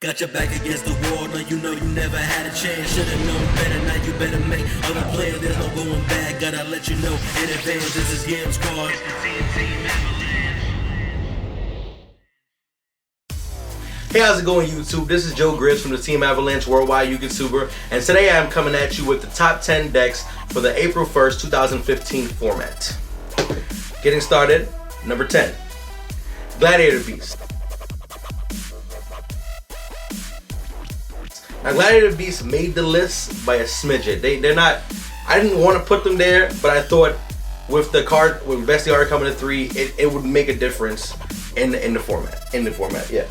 Got your back against the wall, no you know you never had a chance. Should've known better, now you better make other plans. There's no going back, gotta let you know in advance. This is Game Squad. Hey, how's it going, YouTube? This is Joe Gribbs from the Team Avalanche Worldwide YouTuber, and today I'm coming at you with the top 10 decks for the April 1st, 2015 format. Getting started, number 10, Gladiator Beasts. Now, Gladiator Beasts made the list by a smidget. They're not, I didn't want to put them there, but I thought with the card, with Bestiary coming to 3, it would make a difference in the format, yeah.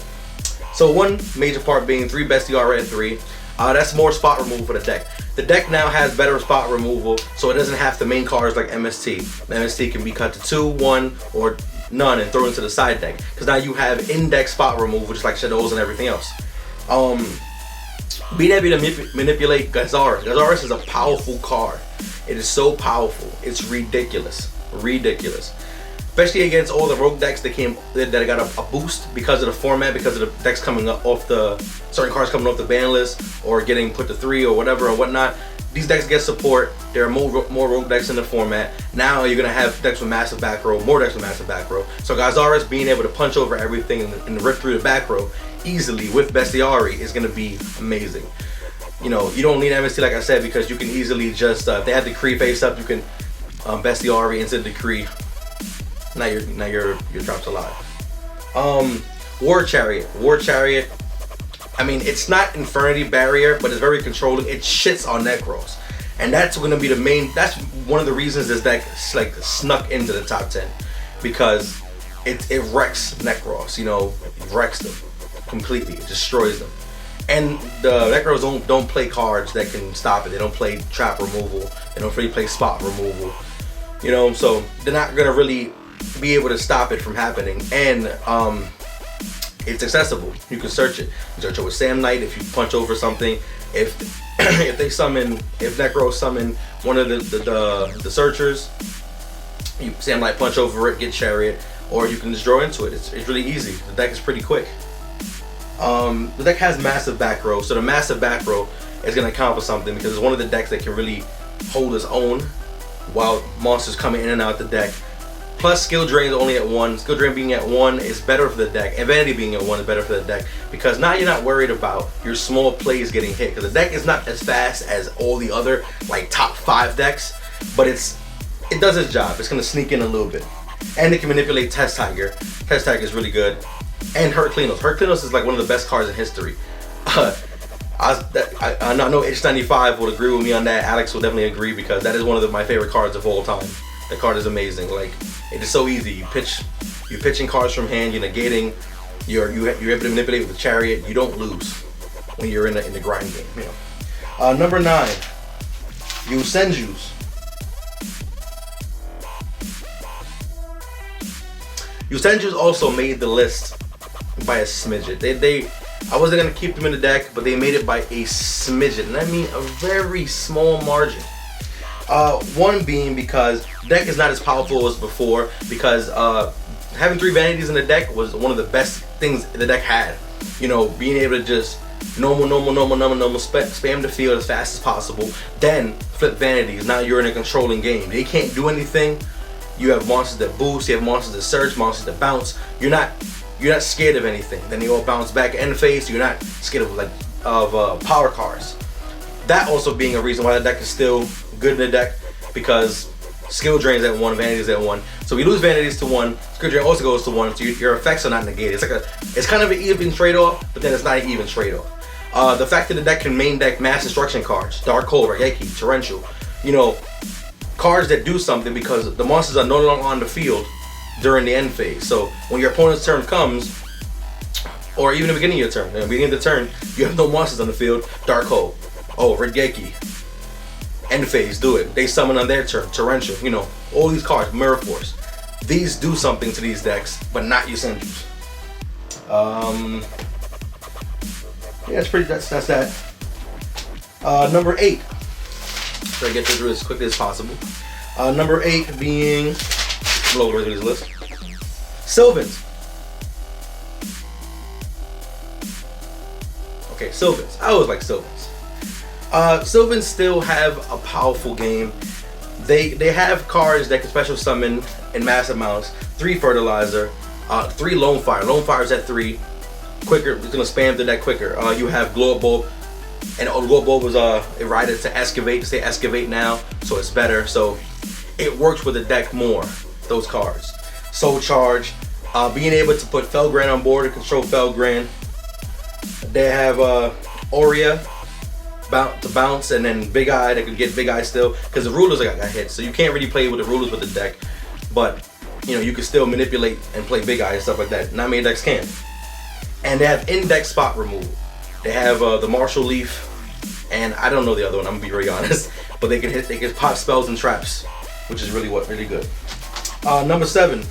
So one major part being 3 Bestiary at 3. That's more spot removal for the deck. The deck now has better spot removal, so it doesn't have the main cards like MST. MST can be cut to 2, 1, or none and thrown into the side deck. Because now you have in-deck spot removal, just like Shaddolls and everything else. Being able to manipulate Gazaris. Gazaris is a powerful card. It is so powerful. It's ridiculous. Ridiculous. Especially against all the rogue decks that got a boost because of the format, because of the decks coming up off the certain cards coming off the ban list or getting put to 3 or whatever or whatnot. These decks get support. There are more rogue decks in the format. Now you're gonna have decks with massive back row, more decks with massive back row. So Gazaris being able to punch over everything and rip through the back row easily with Bestiary is gonna be amazing. You know, you don't need MST like I said because you can easily just if they have the Decree face up, you can Bestiary into the Decree. Now your drop's alive. War Chariot. I mean, it's not Infinity Barrier, but it's very controlling. It shits on Nekroz, and that's gonna be the main. That's one of the reasons this deck like snuck into the top 10 because it wrecks Nekroz. You know, it wrecks them completely. It destroys them. And the Nekroz don't play cards that can stop it. They don't play trap removal. They don't really play spot removal. You know, so they're not gonna really be able to stop it from happening. And it's accessible. You can search it. You search it with Satellarknight if you punch over something. If Nekroz summon one of the searchers, you Satellarknight punch over it, get Chariot, or you can just draw into it. It's really easy. The deck is pretty quick. The deck has massive back row, so the massive back row is going to account for something because it's one of the decks that can really hold its own while monsters coming in and out the deck. Plus skill drain is only at 1. Skill drain being at 1 is better for the deck, and vanity being at 1 is better for the deck because now you're not worried about your small plays getting hit because the deck is not as fast as all the other like top 5 decks, but it does its job. It's going to sneak in a little bit, and it can manipulate Test Tiger. Test Tiger is really good. And Herclenos. Herclenos is like one of the best cards in history. I know H95 will agree with me on that. Alex will definitely agree because that is one of my favorite cards of all time. The card is amazing. Like, it is so easy. You're pitching cards from hand. You're negating. You're able to manipulate with the Chariot. You don't lose when you're in the grind game. You know. Number 9, Yosenju's. Yosenju's also made the list by a smidget. I wasn't gonna keep them in the deck, but they made it by a smidget, and I mean a very small margin. One being because the deck is not as powerful as before because having 3 vanities in the deck was one of the best things the deck had. You know, being able to just normal, spam the field as fast as possible, then flip vanities. Now you're in a controlling game. They can't do anything. You have monsters that boost, you have monsters that surge, monsters that bounce. You're not scared of anything. Then they all bounce back end phase. You're not scared of power cards. That also being a reason why the deck is still good in the deck because skill drains at 1, vanities at 1. So we lose vanities to 1, skill drain also goes to 1. So your effects are not negated. It's kind of an even trade-off, but then it's not an even trade-off. The fact that the deck can main deck mass destruction cards, Dark Hole, Regeki, Torrential, you know, cards that do something because the monsters are no longer on the field during the end phase. So when your opponent's turn comes, or even the beginning of your turn, the beginning of the turn, you have no monsters on the field, Dark Hole, oh, Regeki, end phase, do it. They summon on their turn, Torrential, you know, all these cards, Mirror Force. These do something to these decks, but not Yosenju's. Yeah, that's that. Number 8. Try to get through as quickly as possible. Number 8 being, blow over this list, Sylvans. Okay, Sylvans. I always like Sylvans. Sylvans still have a powerful game. They have cards that can special summon in mass amounts. 3 fertilizer, 3 lone fire. Lone fire's at 3. Quicker, it's gonna spam the deck quicker. You have glow up bulb, and glow up bulb was eroded to excavate. To say excavate now, so it's better. So it works with the deck more. Those cards. Soul charge, being able to put Felgrand on board to control Felgrand. They have Aurea to bounce, and then Big Eye that can get Big Eye still, because the rulers got hit, so you can't really play with the rulers with the deck, but you know, you can still manipulate and play Big Eye and stuff like that. Not many decks can. And they have index spot removal. They have the Martial Leaf, and I don't know the other one, I'm gonna be very honest, but they can pop spells and traps, which is really good. Number 7,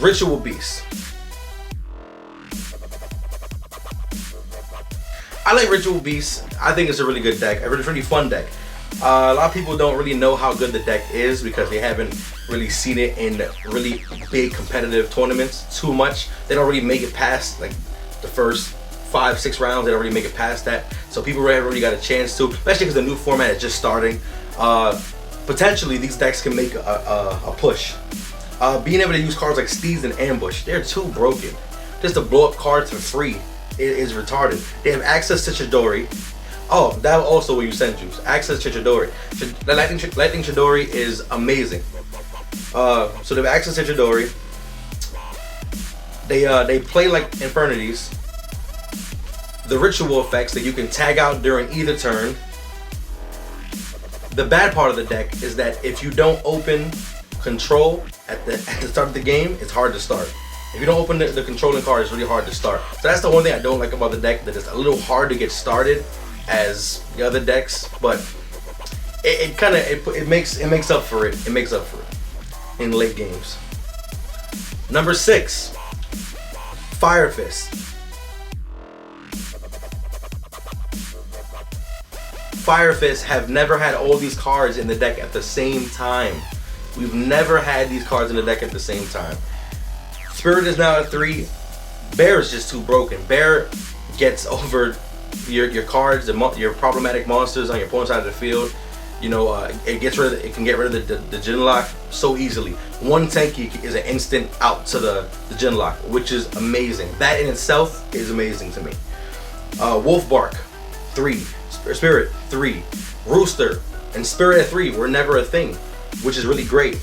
Ritual Beast. I like Ritual Beast. I think it's a really good deck. It's a really fun deck. A lot of people don't really know how good the deck is because they haven't really seen it in really big competitive tournaments too much. They don't really make it past like the first 5-6 rounds. They don't really make it past that. So people haven't really got a chance to, especially because the new format is just starting. Potentially these decks can make a push. Being able to use cards like Steeds and Ambush, they're too broken. Just to blow up cards for free is retarded. They have access to Chidori. Oh, that also will Yosenju. Access to Chidori. The Lightning Chidori is amazing. So they have access to Chidori. They play like Infernoids. The ritual effects that you can tag out during either turn. The bad part of the deck is that if you don't open control at the start of the game, it's hard to start. If you don't open the controlling card, it's really hard to start. So that's the one thing I don't like about the deck, that it's a little hard to get started as the other decks, but it makes up for it. It makes up for it in late games. Number 6, Fire Fist. Fire Fist have never had all these cards in the deck at the same time. We've never had these cards in the deck at the same time. Spirit is now at 3. Bear is just too broken. Bear gets over your cards, your problematic monsters on your opponent's side of the field. You know, it can get rid of the Genlock so easily. One Tenki is an instant out to the Genlock, which is amazing. That in itself is amazing to me. Wolf Bark, 3. Spirit, 3. Rooster and Spirit at 3 were never a thing, which is really great.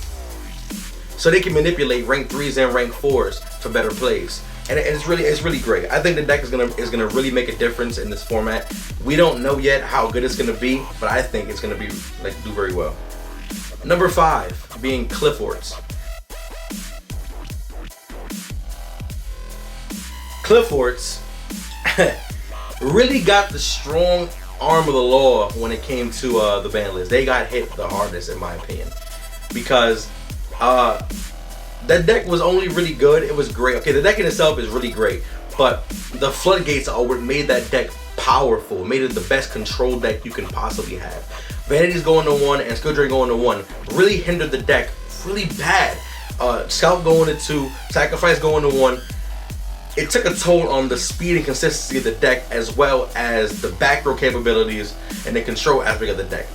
So they can manipulate rank 3s and rank 4s for better plays, and it's really great. I think the deck is gonna really make a difference in this format. We don't know yet how good it's gonna be, but I think it's gonna be do very well. Number 5 being Cliffords. Cliffords really got the strong arm of the law when it came to the ban list. They got hit the hardest, in my opinion, because that deck was only really good. It was great. Okay, the deck in itself is really great, but the floodgates are what made that deck powerful. Made it the best control deck you can possibly have. Vanity's going to 1 and Skill Drain going to 1 really hindered the deck really bad. Scout going to 2, Sacrifice going to 1. It took a toll on the speed and consistency of the deck, as well as the back row capabilities and the control aspect of the deck.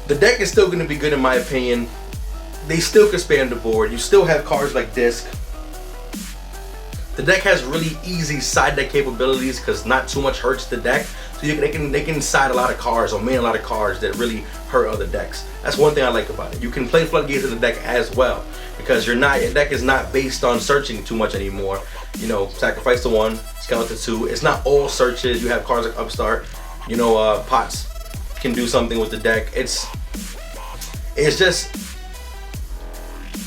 The deck is still going to be good in my opinion. They still can spam the board. You still have cards like Disc. The deck has really easy side deck capabilities because not too much hurts the deck. So they can side a lot of cards or main a lot of cards that really hurt other decks. That's one thing I like about it. You can play Floodgates in the deck as well because your deck is not based on searching too much anymore. You know, Sacrifice to 1, Skeleton 2. It's not all searches. You have cards like Upstart. You know, Pots can do something with the deck. It's just,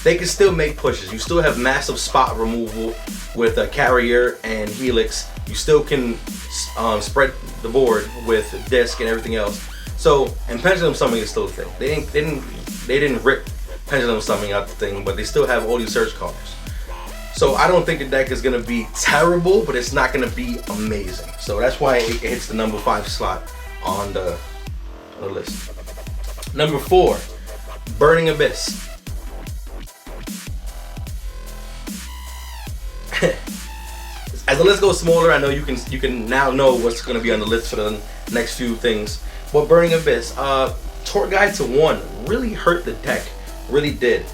they can still make pushes. You still have massive spot removal with a Carrier and Helix. You still can spread the board with Disc and everything else. So, and Pendulum Summoning is still a thing. They didn't rip Pendulum Summoning out the thing, but they still have all these search cards. So I don't think the deck is gonna be terrible, but it's not gonna be amazing. So that's why it hits the number 5 slot on the list. Number 4, Burning Abyss. As the list goes smaller, I know you can now know what's going to be on the list for the next few things. But Burning Abyss, Tour Guide to 1 really hurt the deck, really did.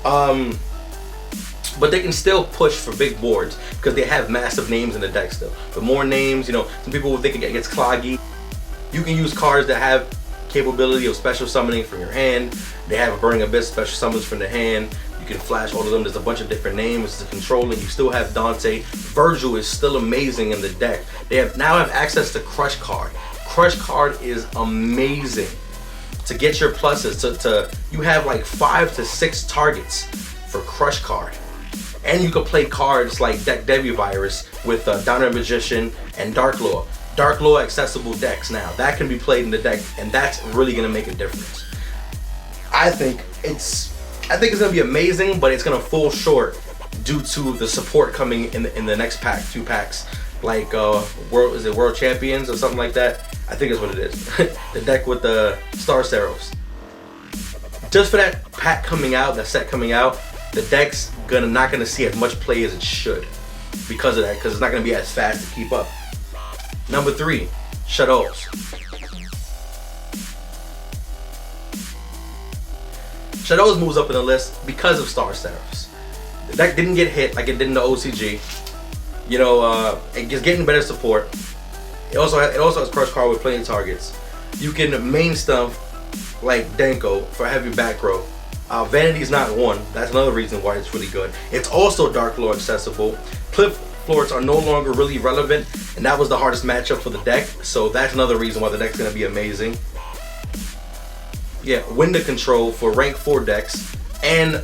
But they can still push for big boards because they have massive names in the deck still. But more names, you know, some people will think it gets cloggy. You can use cards that have capability of special summoning from your hand. They have a Burning Abyss special summons from the hand. You can flash all of them. There's a bunch of different names to control, and you still have Dante. Virgil is still amazing in the deck. They now have access to Crush Card. Crush Card is amazing to get your pluses. You have like 5 to 6 targets for Crush Card. And you can play cards like Deck Debut Virus with Downer Magician and Dark Law. Dark Law accessible decks now. That can be played in the deck, and that's really gonna make a difference. I think it's gonna be amazing, but it's gonna fall short due to the support coming in the next pack, 2 packs, like World Champions or something like that. I think is what it is. The deck with the Star Seraphs. Just for that pack coming out, that set coming out, the deck's not gonna see as much play as it should because of that, because it's not gonna be as fast to keep up. Number 3, Shaddolls. Shaddolls moves up in the list because of Star Seraphs. The deck didn't get hit like it did in the OCG. You know, it's getting better support. It also has Crush Card with playing targets. You can main stuff like Denko for heavy back row. Vanity's not 1. That's another reason why it's really good. It's also Dark Law accessible. Cliff Florets are no longer really relevant, and that was the hardest matchup for the deck. So that's another reason why the deck's gonna be amazing. Yeah, window control for rank 4 decks, and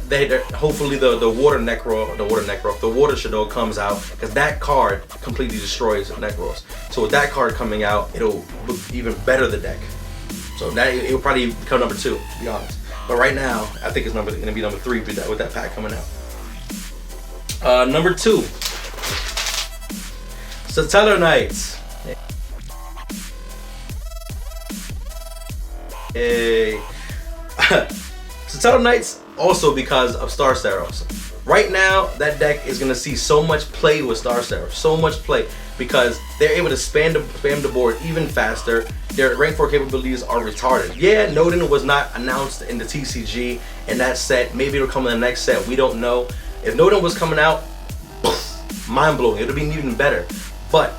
hopefully the water Shaddoll comes out, because that card completely destroys Nekroz. So with that card coming out, it'll even better the deck. So that it'll probably become number 2, to be honest. But right now, I think it's gonna be number 3 with that pack coming out. Number 2, Satellarknight. Hey. Satellarknight also because of Star Seraphs. Right now, that deck is gonna see so much play with Star Seraphs, so much play, because they're able to spam the board even faster. Their rank 4 capabilities are retarded. Yeah, Nodin was not announced in the TCG in that set. Maybe it'll come in the next set. We don't know. If Nodin was coming out, mind blowing. It'll be even better. But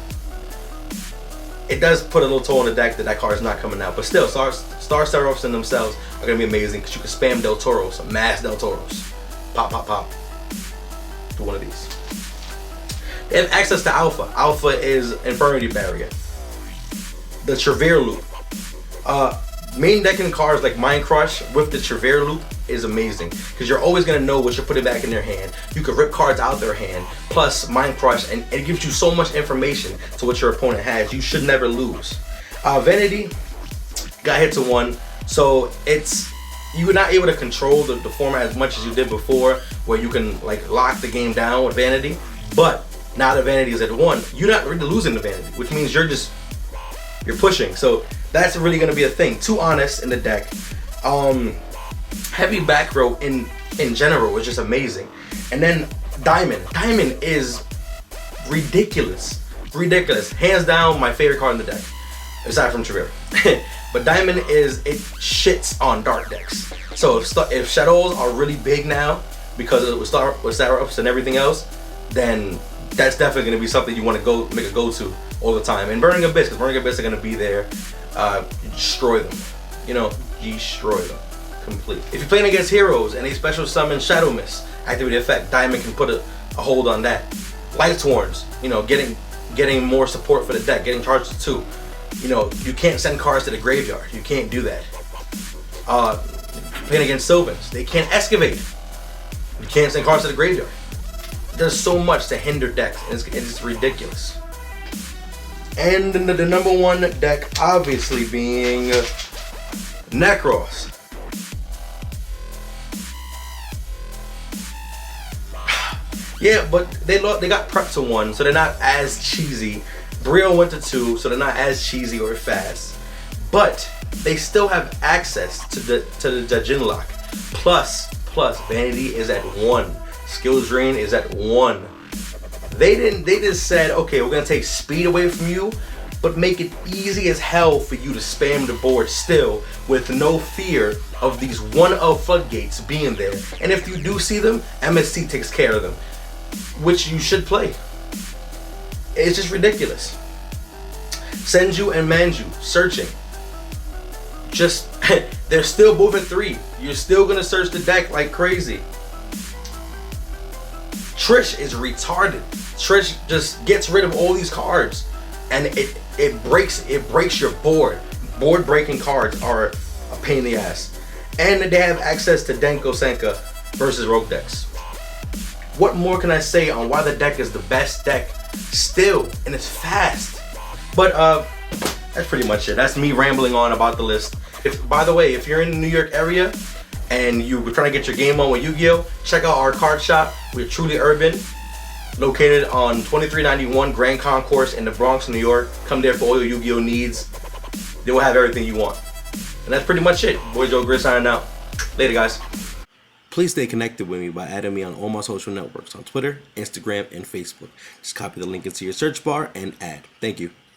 it does put a little toll on the deck that card is not coming out. But still, Star Seraphs in themselves are gonna be amazing because you can spam Del Toros, mass Del Toros. Pop, pop, pop. Do one of these. They have access to Alpha. Alpha is Infernoid Barrier. The Trevere Loop. Main decking cards like Mind Crush with the Trevere Loop is amazing because you're always gonna know what you're putting back in their hand. You can rip cards out their hand, plus Mind Crush, and it gives you so much information to what your opponent has. You should never lose. Vanity got hit to 1, so you're not able to control the format as much as you did before, where you can like lock the game down with Vanity. But now that Vanity is at 1, you're not really losing the Vanity, which means you're pushing. So that's really gonna be a thing. 2 Honest in the deck. Heavy back row in general is just amazing. And then Diamond. Diamond is ridiculous. Ridiculous. Hands down my favorite card in the deck, aside from Trevere. But Diamond it shits on dark decks. So if Shadows are really big now because it was with Seraphs and everything else, then that's definitely going to be something you want to make a go-to all the time. And Burning Abyss, because Burning Abyss are going to be there. Destroy them. You know, destroy them. Complete. If you're playing against heroes and they special summon Shadow Mist, activate the effect, Diamond can put a hold on that. Light Swarms, you know, getting more support for the deck, getting charged to 2. You know, you can't send cards to the graveyard. You can't do that. Playing against Sylvans, they can't excavate. You can't send cards to the graveyard. There's so much to hinder decks, and it's ridiculous. And the number 1 deck, obviously, being Nekroz. Yeah, but they got prepped to 1, so they're not as cheesy. Brio went to 2, so they're not as cheesy or fast. But they still have access to the Jin lock. Plus Vanity is at 1. Skill Drain is at 1. They just said, okay, we're gonna take speed away from you, but make it easy as hell for you to spam the board still, with no fear of these one-of floodgates being there. And if you do see them, MST takes care of them, which you should play. It's just ridiculous. Senju and Manju searching. Just they're still both at 3. You're still gonna search the deck like crazy. Trish is retarded. Trish just gets rid of all these cards, and it breaks your board. Board breaking cards are a pain in the ass. And they have access to Denko Senka versus Rogue decks. What more can I say on why the deck is the best deck still, and it's fast? But that's pretty much it. That's me rambling on about the list. By the way, if you're in the New York area and you were trying to get your game on with Yu-Gi-Oh, check out our card shop. We're truly urban, located on 2391 Grand Concourse in the Bronx, New York. Come there for all your Yu-Gi-Oh needs. They will have everything you want. And that's pretty much it. Boy Joe Grid signing out. Later, guys. Please stay connected with me by adding me on all my social networks on Twitter, Instagram, and Facebook. Just copy the link into your search bar and add. Thank you.